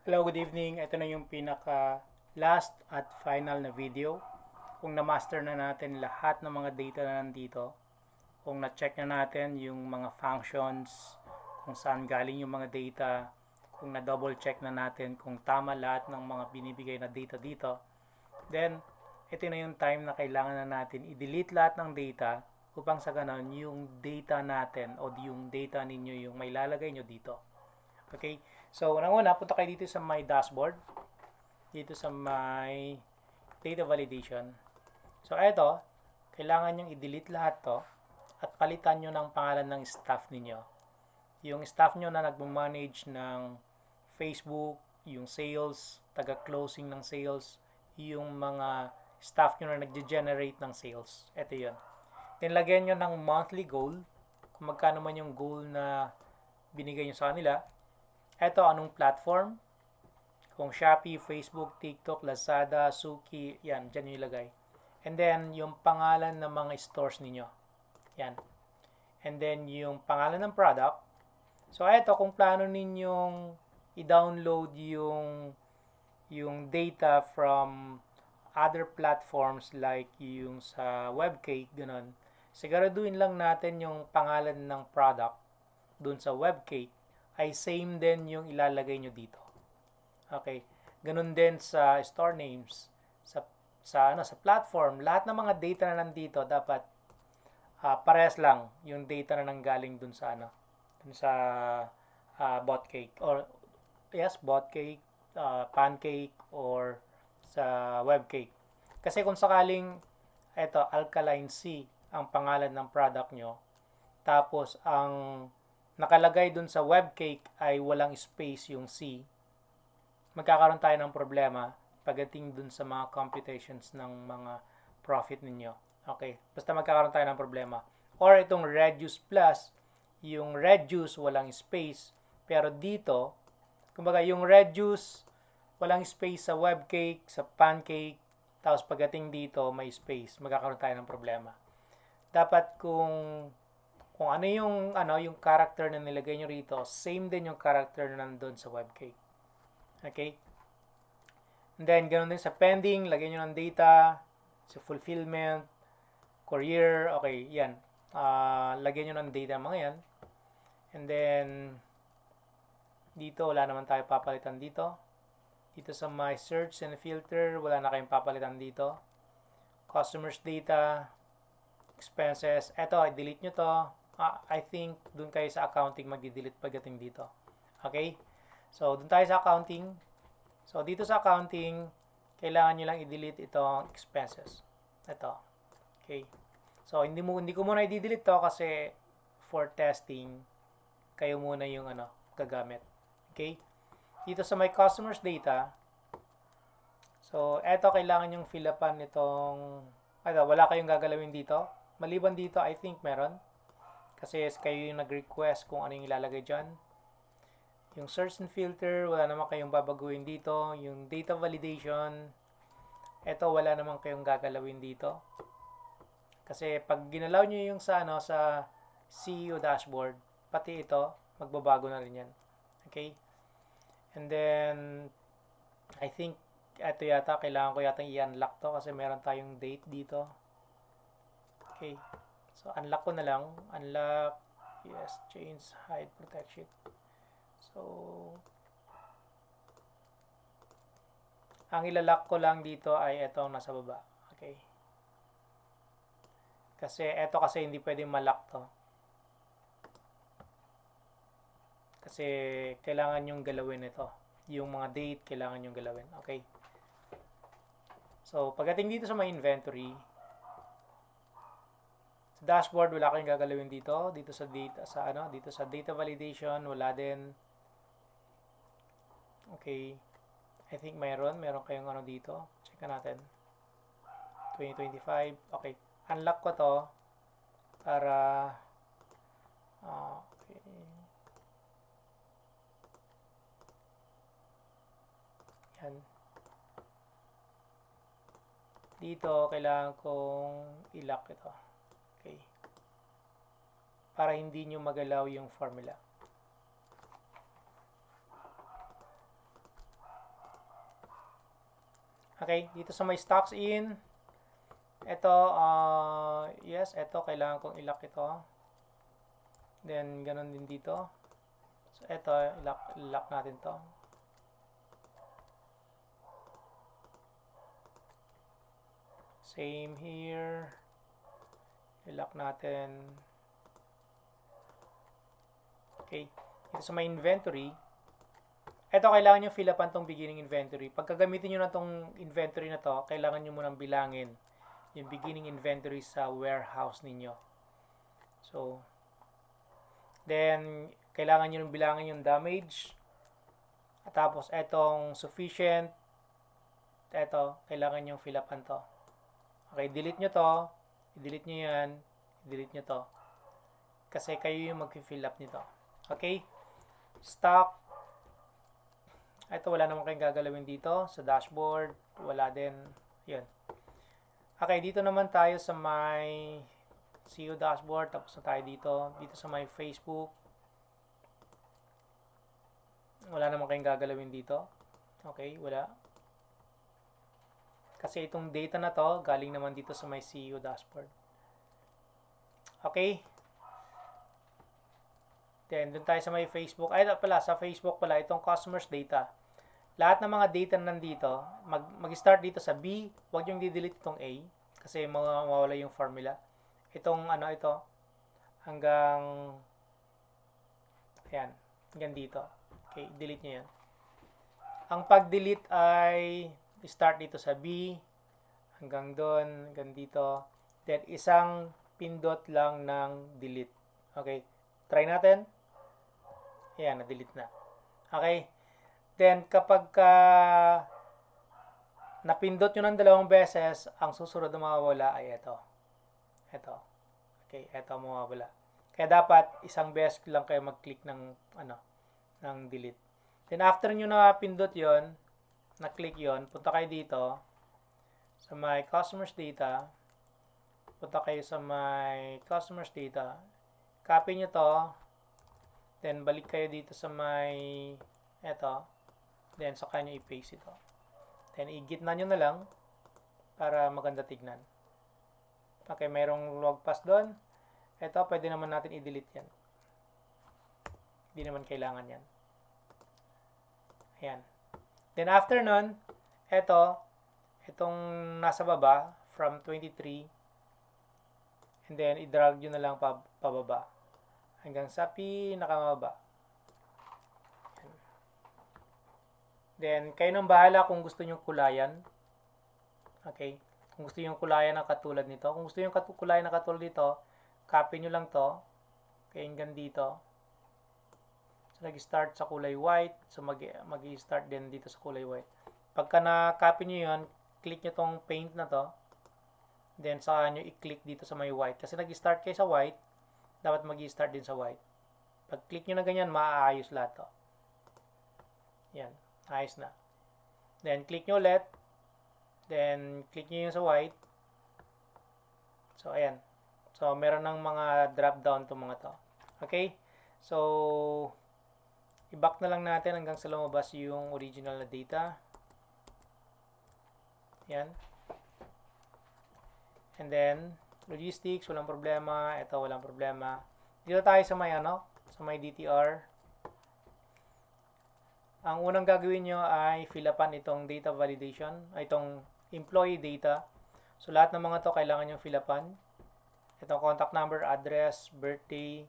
Hello, good evening. Ito na yung pinaka last at final na video. Kung na-master na natin lahat ng mga data na nandito, kung na-check na natin yung mga functions, kung saan galing yung mga data, kung na-double check na natin kung tama lahat ng mga binibigay na data dito, then ito na yung time na kailangan na natin i-delete lahat ng data upang sa ganon yung data natin o yung data ninyo yung may lalagay nyo dito. Okay? So, unang-una, punta kayo dito sa my dashboard. Dito sa my data validation. So, ito, kailangan nyong i-delete lahat to at palitan nyo ng pangalan ng staff ninyo. Yung staff nyo na nagmamanage ng Facebook, yung sales, taga-closing ng sales, yung mga staff nyo na nag-generate ng sales. Ito yun. Then, lagyan nyo ng monthly goal, kung magkano man yung goal na binigay nyo sa kanila. Ito, anong platform? Kung Shopee, Facebook, TikTok, Lazada, Suki, yan, dyan yung ilagay. And then, yung pangalan ng mga stores ninyo. Yan. And then, yung pangalan ng product. So, ito, kung plano ninyong i-download yung data from other platforms like yung sa Webcake, ganun, siguraduhin lang natin yung pangalan ng product dun sa Webcake ay same din yung ilalagay nyo dito. Okay. Ganun din sa store names, sa platform, lahat ng mga data na nandito dapat parehas lang yung data na nanggaling dun sa bot cake or yes, bot cake, pancake or sa web cake. Kasi kung sakaling ito alkaline C ang pangalan ng product nyo, tapos ang nakalagay dun sa web cake ay walang space yung C, magkakaroon tayo ng problema pagdating dun sa mga computations ng mga profit ninyo. Okay, basta magkakaroon tayo ng problema. Or itong reduce plus, yung reduce walang space, pero dito, kumbaga yung reduce walang space sa web cake, sa pancake, tapos pagdating dito may space, magkakaroon tayo ng problema. Dapat kung ano yung character na nilagay nyo rito, same din yung character na nandun sa webcake. Okay? And then, ganun din sa pending, lagyan nyo ng data, sa fulfillment, courier, okay, yan. Lagyan nyo ng data mga yan. And then, dito, wala naman tayo papalitan dito. Dito sa my search and filter, wala na kayong papalitan dito. Customers data, expenses, eto, i-delete nyo to. I think dun kayo sa accounting magdi-delete pagdating dito. Okay? So, dun tayo sa accounting. So, dito sa accounting, kailangan nyo lang i-delete itong expenses. Ito. Okay? So, hindi ko muna i-delete to kasi for testing, kayo muna yung gagamit. Okay? Dito sa my customers data, so, eto kailangan yung fill upan itong, wala kayong gagalawin dito. Maliban dito, I think meron. Kasi kayo yung nag-request kung ano yung ilalagay dyan. Yung search and filter, wala naman kayong babaguhin dito. Yung data validation, eto wala naman kayong gagalawin dito. Kasi pag ginalaw nyo yung sa CEO dashboard, pati ito, magbabago na rin yan. Okay? And then, I think, eto yata, kailangan ko yata i-unlock to kasi meron tayong date dito. Okay. So, unlock ko na lang. Unlock. Yes, change, hide, protection. So, ang ilalock ko lang dito ay itong nasa baba. Okay. Kasi hindi pwedeng malock to. Kasi kailangan yung galawin ito. Yung mga date, kailangan yung galawin. Okay. So, pagdating dito sa my inventory, dashboard wala kayong gagalawin dito sa data validation wala din. Okay, I think meron kayong dito, check natin 2025. Okay, unlock ko to para okay, yan dito kailangan kong i-lock ito. Okay. Para hindi nyo magalaw yung formula. Okay, dito sa may stocks in, ito, yes, ito, kailangan kong ilock ito. Then, ganun din dito. So, ito, ilock natin to. Same here. I-lock natin. Okay. Ito sa may inventory. Ito, kailangan nyo fill upan tong beginning inventory. Pag gagamitin nyo na tong inventory na to, kailangan nyo munang bilangin yung beginning inventory sa warehouse ninyo. So, then, kailangan nyo nang bilangin yung damage. At tapos, etong sufficient. Ito, kailangan nyo fill upan to. Okay, delete nyo to. I-delete nyo yan. I-delete nyo to. Kasi kayo yung mag-fill up nito. Okay? Stock. Ito, wala naman kayong gagalawin dito. Sa dashboard, wala din. Yun. Okay, dito naman tayo sa may CEO dashboard. Tapos na tayo dito. Dito sa may Facebook. Wala naman kayong gagalawin dito. Okay, wala. Kasi itong data na to, galing naman dito sa may CEO dashboard. Okay? Then, dun tayo sa may Facebook. Ay, pala, sa Facebook pala, itong customers data. Lahat ng mga data nandito, mag-start dito sa B, huwag yung di-delete itong A, kasi mawawala yung formula. Itong, ito, hanggang, ayan, hanggang dito. Okay, delete nyo yan. Ang pag-delete ay, start dito sa B, hanggang doon, hanggang dito. Then, isang pindot lang ng delete. Okay, try natin. Ayan, na-delete na. Okay, then, kapag napindot nyo ng 2 beses, ang susunod na mawawala ay ito. Ito. Okay, ito mawawala. Kaya dapat, isang beses lang kayo mag-click ng, ng delete. Then, after nyo na pindot yon, na-click yon, punta kayo dito sa may customers data. Punta kayo sa may customers data. Copy nyo to. Then, balik kayo dito sa may eto. Then, saka nyo i-paste ito. Then, i-gitna nyo na lang para maganda tignan. Okay, mayroong log pass doon. Ito, pwede naman natin i-delete yan. Hindi naman kailangan yan. Ayan. Then after nun, itong nasa baba, from 23, and then i-drag nyo na lang pababa. Hanggang sa pinakamababa. Then, kayo nang bahala kung gusto nyo kulayan. Okay? Kung gusto nyo kulayan na katulad nito. Kung gusto nyo kulayan na katulad dito, copy nyo lang to. Okay, hanggang dito. So, nag-start sa kulay white. So, mag-start din dito sa kulay white. Pagka na-copy nyo yun, click nyo tong paint na to. Then, saka nyo i-click dito sa may white. Kasi nag-start kayo sa white, dapat mag-start din sa white. Pag click nyo na ganyan, maaayos lahat to. Yan. Ayos na. Then, click nyo ulit. Then, click nyo yung sa white. So, ayan. So, meron ng mga drop down to mga to. Okay? So, i-back na lang natin hanggang sa lumabas yung original na data. Yan. And then, logistics, walang problema. Ito, walang problema. Dito tayo sa may sa may DTR. Ang unang gagawin nyo ay fill upan itong data validation, itong employee data. So, lahat ng mga to kailangan nyo fill upan. Itong contact number, address, birthday,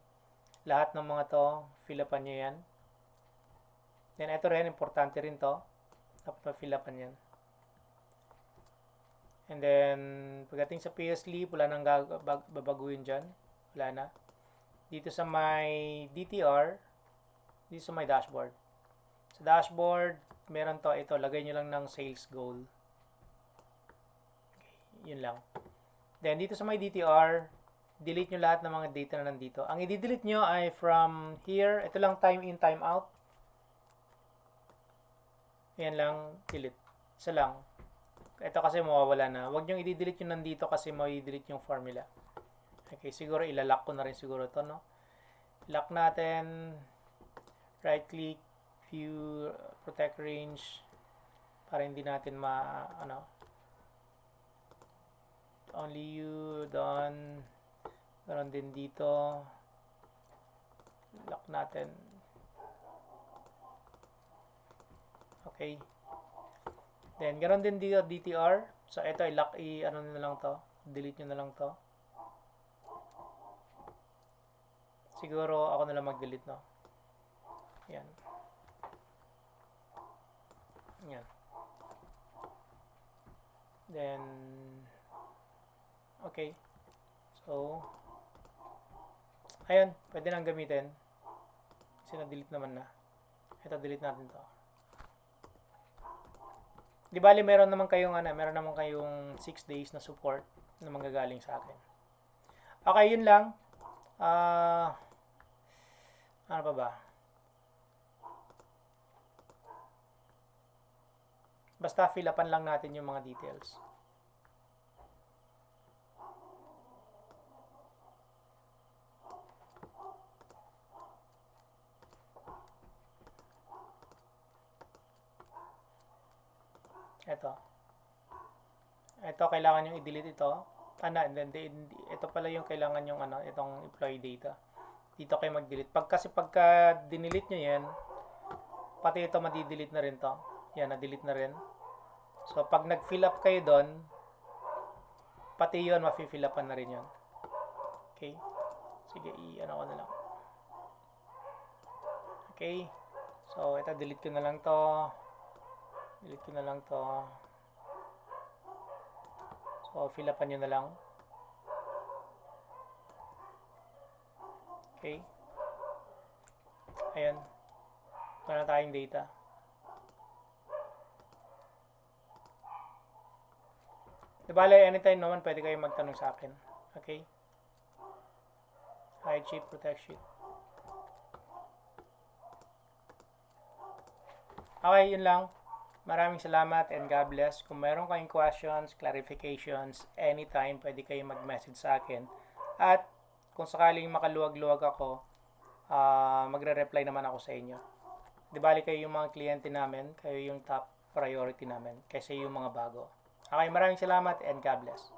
lahat ng mga to, fill upan nyo yan. Then, ito rin, importante rin to. Dapat ma-fill upan yan. And then, pagdating sa payslip, wala nang babaguhin dyan. Wala na. Dito sa may DTR, dito sa may dashboard. Sa dashboard, meron to, ito, lagay nyo lang ng sales goal. Okay, yun lang. Then, dito sa may DTR, delete nyo lahat ng mga data na nandito. Ang i-delete nyo ay from here, ito lang time in, time out. Yan lang, delete. Isa lang. Ito kasi mawawala na. Huwag nyo i-delete yung nandito kasi ma-delete yung formula. Okay, siguro ilalock ko na rin siguro to, no? Lock natin. Right click, view, protect range. para hindi natin only you, done. Ganon din dito. Lock natin. Okay. Then, ganon din dito, DTR. So, ito, ano nyo na lang to. Delete nyo na lang to. Siguro, ako na lang mag-delete, no? Yan. Yan. Then, okay. So, ayun, pwede nang gamitin. Kasi na-delete naman na. Ito, delete natin to. Di bali, meron naman kayong 6 days na support na manggagaling sa akin. Okay, yun lang. Ano pa ba? Basta fill upan lang natin yung mga details. Ito kailangan yung i-delete ito. Ito pala yung kailangan yung itong employee data. Dito kayo mag-delete. Pagka dinelete nyo yan, pati ito madi-delete na rin to. Yan, na-delete na rin. So, pag nag-fill up kayo doon, pati yun, mafi-fill upan na rin yun. Okay? Sige, ko na lang. Okay? So, ito, delete ko na lang to. Delete ko na lang to. So, fill upan nyo na lang. Okay? Ayan. Wala na tayong data. Bale, anytime naman pwede kayong magtanong sa akin. Okay? Hi, Chief Protect Sheet. Okay, yun lang. Maraming salamat and God bless. Kung meron kayong questions, clarifications, anytime pwede kayong mag-message sa akin. At kung sakaling makaluwag-luwag ako, magre-reply naman ako sa inyo. Di bali kayo yung mga kliyente namin, kayo yung top priority namin, kasi yung mga bago. Okay, maraming salamat and God bless.